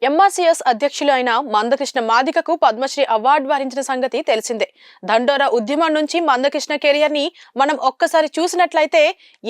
ఎంఆర్సీఎస్ అధ్యక్షులు అయిన మందకృష్ణ మాదిగకు పద్మశ్రీ అవార్డు వరించిన సంగతి తెలిసిందే. దండోరా ఉద్యమం నుంచి మందకృష్ణ కెరియర్ ని మనం ఒక్కసారి చూసినట్లయితే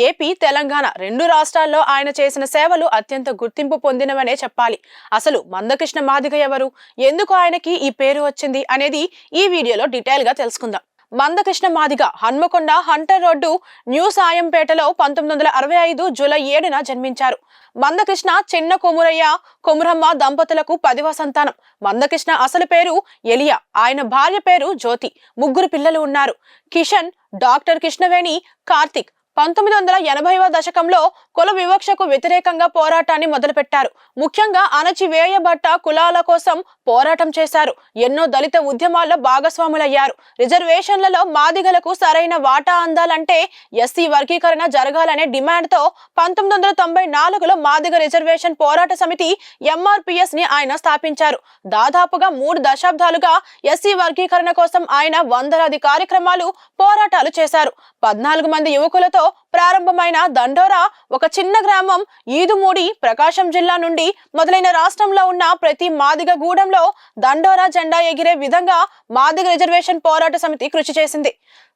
ఏపీ, తెలంగాణ రెండు రాష్ట్రాల్లో ఆయన చేసిన సేవలు అత్యంత గుర్తింపు పొందినవనే చెప్పాలి. అసలు మందకృష్ణ మాదిగ ఎవరు, ఎందుకు ఆయనకి ఈ పేరు వచ్చింది అనేది ఈ వీడియోలో డీటెయిల్ గా తెలుసుకుందాం. Mandakrishna Madiga Hanamkonda Hunter road new సాయంపేటలో 1965 July 7న జన్మించారు. మందకృష్ణ చిన్న కొమురయ్య, కొమురమ్మ దంపతులకు 10వ సంతానం. మందకృష్ణ అసలు పేరు ఎలియా, ఆయన భార్య పేరు జ్యోతి. ముగ్గురు పిల్లలు ఉన్నారు. కిషన్, డాక్టర్ కృష్ణవేణి, కార్తిక్. 1980వ దశకంలో కుల వివక్షకు వ్యతిరేకంగా పోరాటాన్ని మొదలుపెట్టారు. ముఖ్యంగా అణచివేయబడ్డ కులాల కోసం పోరాటం చేశారు. ఎన్నో దళిత ఉద్యమాల్లో భాగస్వాములయ్యారు. రిజర్వేషన్లలో మాదిగలకు సరైన వాటా అందాలంటే ఎస్సీ వర్గీకరణ జరగాలనే డిమాండ్తో 1994లో మాదిగ రిజర్వేషన్ పోరాట సమితి ఎంఆర్పిఎస్ ని ఆయన స్థాపించారు. దాదాపుగా 3 దశాబ్దాలుగా ఎస్సీ వర్గీకరణ కోసం ఆయన వందలాది కార్యక్రమాలు, పోరాటాలు చేశారు. 14 మంది యువకులతో ప్రారంభమైన దండోరా ఒక చిన్న గ్రామం ఈదుమూడి, ప్రకాశం జిల్లా నుండి మొదలైన రాష్ట్రంలో ఉన్న ప్రతి మాదిగ గూడెంలో దండోరా జెండా ఎగిరే విధంగా మాదిగ రిజర్వేషన్ పోరాట సమితి కృషి చేసింది.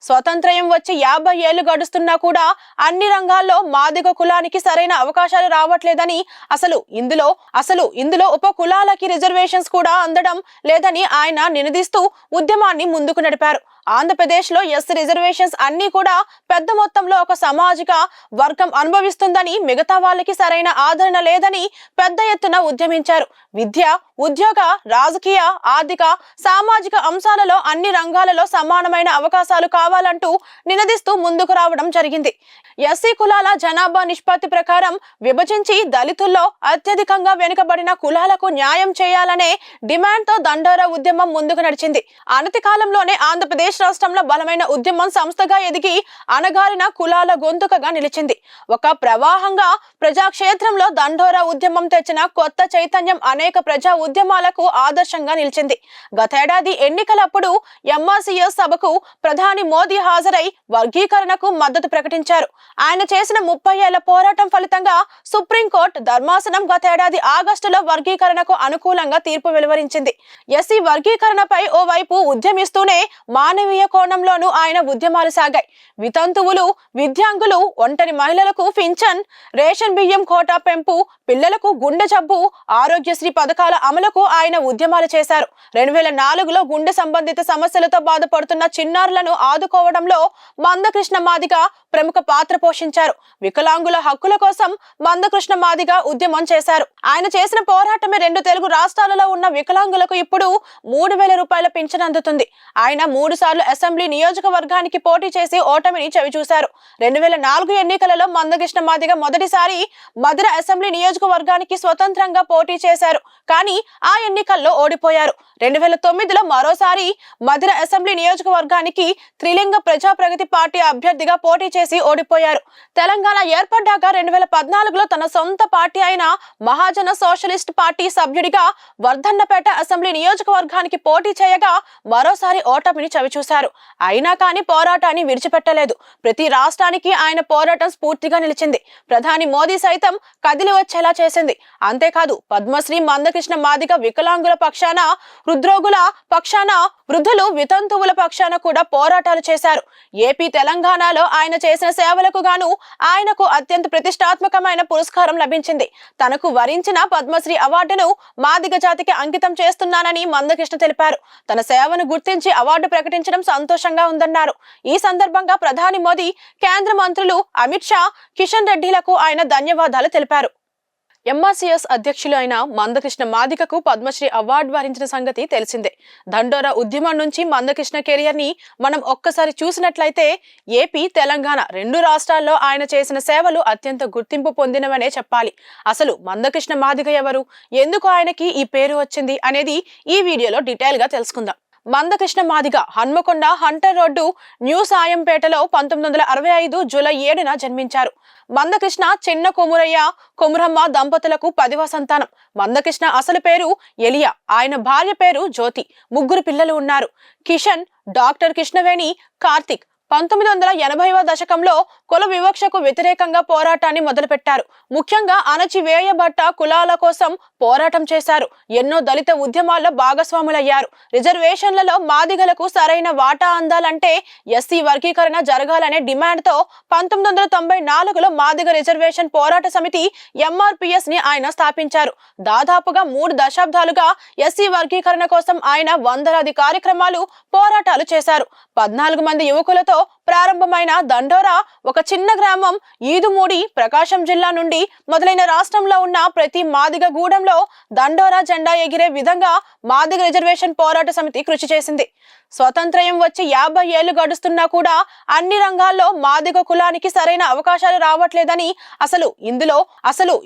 స్వతంత్రం వచ్చి 50 ఏళ్లు గడుస్తున్నా కూడా అన్ని రంగాల్లో మాదిగ కులానికి సరైన అవకాశాలు రావట్లేదని, అసలు ఇందులో ఉప కులాలకి రిజర్వేషన్స్ కూడా అందడం లేదని ఆయన నినదిస్తూ ఉద్యమాన్ని ముందుకు నడిపారు. ఆంధ్రప్రదేశ్ లో ఎస్సీ రిజర్వేషన్స్ అన్ని కూడా పెద్ద మొత్తంలో ఒక సామాజిక వర్గం అనుభవిస్తుందని, మిగతా వాళ్ళకి సరైన ఆదరణ లేదని పెద్ద ఎత్తున ఉద్యమించారు. విద్య, ఉద్యోగ, రాజకీయ, ఆర్థిక, సామాజిక అంశాలలో అన్ని రంగాలలో సమానమైన అవకాశాలు కావాలంటూ నినదిస్తూ ముందుకు రావడం జరిగింది. ఎస్సీ కులాల జనాభా నిష్పత్తి ప్రకారం విభజించి దళితుల్లో అత్యధికంగా వెనుకబడిన కులాలకు న్యాయం చేయాలనే డిమాండ్ తో దండోరా ఉద్యమం ముందుకు నడిచింది. అనతి కాలంలోనే ఆంధ్రప్రదేశ్ రాష్ట్రంలో బలమైన ఉద్యమం సంస్థగా ఎదిగి అణగారిన కులాల గొంతుకగా నిలిచింది. ఒక ప్రవాహంగా ప్రజాక్షేత్రంలో దండోరా ఉద్యమం తెచ్చిన కొత్త చైతన్యం అనేక ప్రజా ఉద్యమాలకు ఆదర్శంగా నిలిచింది. గతేడాది ఎన్నికలప్పుడు ఎంఆర్సీఎస్ సభకు ప్రధాని మోదీ హాజరై వర్గీకరణకు మద్దతు ప్రకటించారు. ఆయన చేసిన 30 ఏళ్ల పోరాటం ఫలితంగా సుప్రీంకోర్టు ధర్మాసనం గతేడాది ఆగస్టులో వర్గీకరణకు అనుకూలంగా తీర్పు వెలువరించింది. ఎస్సీ వర్గీకరణపై ఓవైపు ఉద్యమిస్తూనే మానవీయ కోణంలోనూ ఆయన ఉద్యమాలు సాగాయి. వితంతువులు, విద్యాంగులు, ఒంటరి మహిళలకు పింఛన్, రేషన్ బియ్యం కోటా పెంపు, పిల్లలకు గుండె జబ్బు, ఆరోగ్యశ్రీ పథకాల అమలుకు ఆయన ఉద్యమాలు చేశారు. 2004లో గుండె సంబంధిత సమస్యలతో బాధపడుతున్న చిన్నారులను ఆదుకోవడంలో మందకృష్ణ మాదిగ ప్రముఖ పాత్ర పోషించారు. వికలాంగుల హక్కుల కోసం మందకృష్ణ మాదిగ ఉద్యమం చేశారు. ఆయన చేసిన పోరాటమే 2 తెలుగు రాష్ట్రాలలో ఉన్న వికలాంగులకు ఇప్పుడు 3000 రూపాయల పింఛన్ అందుతుంది. ఆయన 3 సార్లు అసెంబ్లీ నియోజకవర్గానికి పోటీ చేసి ఓటమిని చవిచూశారు. 2004 ఎన్నికలలో మందకృష్ణ మాదిగ మొదటిసారి మధిర అసెంబ్లీ నియోజకవర్గానికి స్వతంత్రంగా పోటీ చేశారు. కానీ ఆ ఎన్నికల్లో ఓడిపోయారు. 2009లో మరోసారి మధిర అసెంబ్లీ నియోజకవర్గానికి త్రిలింగ ప్రజా ప్రగతి పార్టీ అభ్యర్థిగా పోటీ చేసి ఓడిపోయారు. తెలంగాణ ఏర్పడ్డాక 2014లో తన సొంత పార్టీ అయిన మహాజన సోషలిస్ట్ పార్టీ సభ్యుడిగా వర్ధన్నపేట అసెంబ్లీ నియోజకవర్గానికి పోటీ చేయగా మరోసారి ఓటమిని చవిచూశారు. అయినా కానీ పోరాటాన్ని విడిచిపెట్టలేదు. ప్రతి రాష్ట్రానికి ఆయన పోరాటం స్ఫూర్తిగా నిలిచింది. ప్రధాని మోదీ సైతం కదిలి వచ్చేలా చేసింది. అంతేకాదు పద్మశ్రీ మందకృష్ణ మాదిగ వికలాంగుల పక్షాన, హృద్రోగుల పక్షాన, వృద్ధులు, వితంతువుల పక్షాన కూడా పోరాటాలు చేశారు. ఏపీ, తెలంగాణలో ఆయన చేసిన సేవలకు గాను ఆయనకు అత్యంత ప్రతిష్టాత్మకమైన పురస్కారం లభించింది. తనకు వరించిన పద్మశ్రీ అవార్డును మాదిగ జాతికి అంకితం చేస్తున్నానని మందకృష్ణ తెలిపారు. తన సేవను గుర్తించి అవార్డు ప్రకటించడం సంతోషంగా ఉందన్నారు. ఈ సందర్భంగా ప్రధాని మోదీ, కేంద్ర మంత్రులు అమిత్ షా, కిషన్ రెడ్డిలకు ఆయన ధన్యవాదాలు తెలిపారు. ఎంఆర్సీఎస్ అధ్యక్షులు అయిన మందకృష్ణ మాదిగకు పద్మశ్రీ అవార్డు వరించిన సంగతి తెలిసిందే. దండోరా ఉద్యమం నుంచి మందకృష్ణ కెరియర్ ని మనం ఒక్కసారి చూసినట్లయితే ఏపీ, తెలంగాణ రెండు రాష్ట్రాల్లో ఆయన చేసిన సేవలు అత్యంత గుర్తింపు పొందినవనే చెప్పాలి. అసలు మందకృష్ణ మాదిగ ఎవరు, ఎందుకు ఆయనకి ఈ పేరు వచ్చింది అనేది ఈ వీడియోలో డీటెయిల్ గా తెలుసుకుందాం. Mandakrishna Madiga Hanamkonda Hunter road new సాయంపేటలో 1965 July 7న జన్మించారు. మందకృష్ణ చిన్న కొమురయ్య, కొమురమ్మ దంపతులకు 10వ సంతానం. మందకృష్ణ అసలు పేరు ఎలియా, ఆయన భార్య పేరు జ్యోతి. ముగ్గురు పిల్లలు ఉన్నారు. కిషన్, డాక్టర్ కృష్ణవేణి, కార్తిక్. 1980వ దశకంలో కుల వివక్షకు వ్యతిరేకంగా పోరాటాన్ని మొదలుపెట్టారు. ముఖ్యంగా అణచివేయబడ్డ కులాల కోసం పోరాటం చేశారు. ఎన్నో దళిత ఉద్యమాల్లో భాగస్వాములయ్యారు. రిజర్వేషన్లలో మాదిగలకు సరైన వాటా అందాలంటే ఎస్సీ వర్గీకరణ జరగాలనే డిమాండ్తో 1994లో మాదిగ రిజర్వేషన్ పోరాట సమితి MRPS ని ఆయన స్థాపించారు. దాదాపుగా 3 దశాబ్దాలుగా ఎస్సీ వర్గీకరణ కోసం ఆయన వందలాది కార్యక్రమాలు, పోరాటాలు చేశారు. 14 మంది యువకులతో ప్రారంభమైన దండోరా ఒక చిన్న గ్రామం ఈదుమూడి ప్రకాశం జిల్లా నుండి మొదలైన రాష్ట్రంలో ఉన్న ప్రతి మాదిగ గూడెంలో దండోరా జెండా ఎగిరే విధంగా మాదిగ రిజర్వేషన్ పోరాట సమితి కృషి చేసింది. స్వతంత్రం వచ్చి 50 ఏళ్లు గడుస్తున్నా కూడా అన్ని రంగాల్లో మాదిగ కులానికి సరైన అవకాశాలు రావట్లేదని, అసలు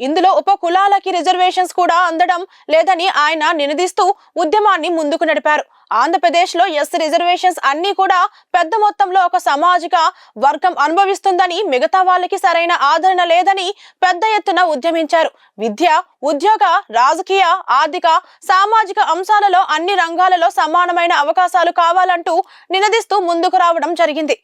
ఇందులో ఉప కులాలకి రిజర్వేషన్స్ కూడా అందడం లేదని ఆయన నినదిస్తూ ఉద్యమాన్ని ముందుకు నడిపారు. ఆంధ్రప్రదేశ్ లో ఎస్సీ రిజర్వేషన్స్ అన్ని కూడా పెద్ద మొత్తంలో ఒక సామాజిక వర్గం అనుభవిస్తుందని, మిగతా వాళ్ళకి సరైన ఆదరణ లేదని పెద్ద ఎత్తున ఉద్యమించారు. విద్య, ఉద్యోగ, రాజకీయ, ఆర్థిక, సామాజిక అంశాలలో అన్ని రంగాలలో సమానమైన అవకాశాలు కావాలంటూ నినదిస్తూ ముందుకు రావడం జరిగింది.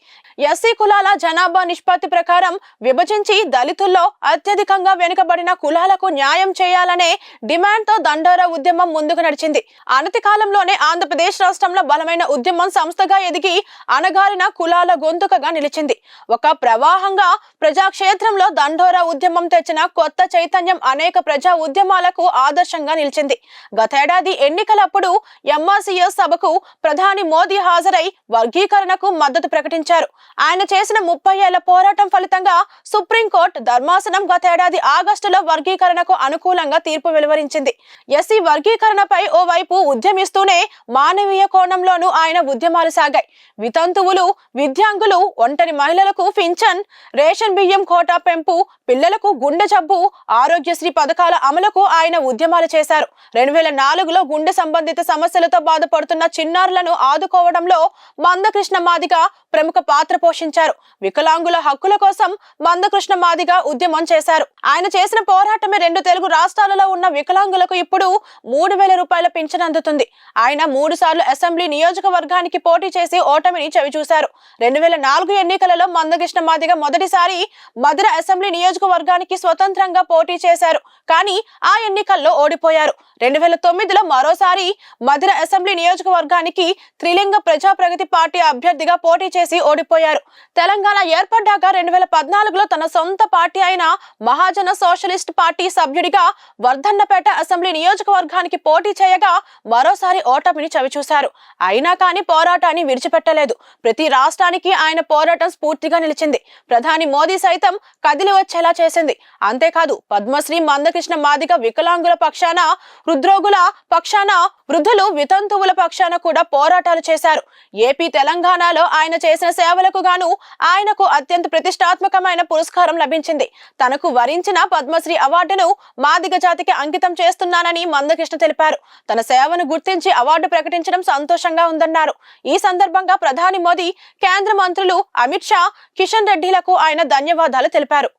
ఎస్సీ కులాల జనాభా నిష్పత్తి ప్రకారం విభజించి దళితుల్లో అత్యధికంగా వెనుకబడిన కులాలకు న్యాయం చేయాలనే డిమాండ్తో దండోరా ఉద్యమం ముందుకు నడిచింది. అనతి కాలంలోనే ఆంధ్రప్రదేశ్ రాష్ట్రంలో బలమైన ఉద్యమం సంస్థగా ఎదిగి అణగారిన కులాల గొంతుకగా నిలిచింది. ఒక ప్రవాహంగా ప్రజాక్షేత్రంలో దండోరా ఉద్యమం తెచ్చిన కొత్త చైతన్యం అనేక ప్రజా ఉద్యమాలకు ఆదర్శంగా నిలిచింది. గతేడాది ఎన్నికలప్పుడు MRCS సభకు ప్రధాని మోదీ హాజరై వర్గీకరణకు మద్దతు ప్రకటించారు. ఆయన చేసిన 30 ఏళ్ల పోరాటం ఫలితంగా సుప్రీంకోర్టు ధర్మాసనం గతేడాది ఆగస్టులో వర్గీకరణకు అనుకూలంగా తీర్పు వెలువరించింది. ఎస్సీ వర్గీకరణపై ఓవైపు ఉద్యమిస్తూనే మానవీయ కోణంలోనూ ఆయన ఉద్యమాలు సాగాయి. వితంతువులు, విద్యాంగులు, ఒంటరి మహిళలకు పింఛన్, రేషన్ బియ్యం కోటా పెంపు, పిల్లలకు గుండె జబ్బు, ఆరోగ్యశ్రీ పథకాల అమలుకు ఆయన ఉద్యమాలు చేశారు. 2004లో గుండె సంబంధిత సమస్యలతో బాధపడుతున్న చిన్నారులను ఆదుకోవడంలో మందకృష్ణ మాదిగ ప్రముఖ పాత్ర పోషించారు. వికలాంగుల హక్కుల కోసం మందకృష్ణ మాదిగ ఉద్యమం చేశారు. ఆయన చేసిన పోరాటమే 2 తెలుగు రాష్ట్రాలలో ఉన్న వికలాంగులకు ఇప్పుడు 3000 రూపాయల పింఛన్ అందుతుంది. ఆయన 3 సార్లు అసెంబ్లీ నియోజకవర్గానికి పోటీ చేసి ఓటమిని చవిచూశారు. 2004 ఎన్నికలలో మందకృష్ణ మాదిగ మొదటిసారి మధుర అసెంబ్లీ నియోజకవర్గానికి స్వతంత్రంగా పోటీ చేశారు. కానీ ఆ ఎన్నికల్లో ఓడిపోయారు. 2009లో మరోసారి మధుర అసెంబ్లీ నియోజకవర్గానికి త్రిలింగ ప్రజా ప్రగతి పార్టీ అభ్యర్థిగా పోటీ చేసి ఓడిపోయారు. తెలంగాణ ఏర్పడ్డాక 2014లో తన సొంత పార్టీ అయిన మహాజన సోషలిస్ట్ పార్టీ సభ్యుడిగా వర్ధన్నపేట అసెంబ్లీ నియోజకవర్గానికి పోటీ చేయగా మరోసారి ఓటమిని చవిచూశారు. అయినా కానీ పోరాటాన్ని విడిచిపెట్టలేదు. ప్రతి రాష్ట్రానికి ఆయన పోరాటం స్ఫూర్తిగా నిలిచింది. ప్రధాని మోదీ సైతం కదిలి వచ్చేలా చేసింది. అంతేకాదు పద్మశ్రీ మందకృష్ణ మాదిగ వికలాంగుల పక్షాన, హృద్రోగుల పక్షాన, వృద్ధులు, వితంతువుల పక్షాన కూడా పోరాటాలు చేశారు. ఏపీ, తెలంగాణలో ఆయన చేసిన సేవలకు గాను ఆయనకు అత్యంత ప్రతిష్టాత్మకమైన పురస్కారం లభించింది. తనకు వరించిన పద్మశ్రీ అవార్డును మాదిగ జాతికి అంకితం చేస్తున్నానని మందకృష్ణ తెలిపారు. తన సేవను గుర్తించి అవార్డు ప్రకటించడం సంతోషంగా ఉందన్నారు. ఈ సందర్భంగా ప్రధాని మోదీ, కేంద్ర మంత్రులు అమిత్ షా, కిషన్ రెడ్డిలకు ఆయన ధన్యవాదాలు తెలిపారు.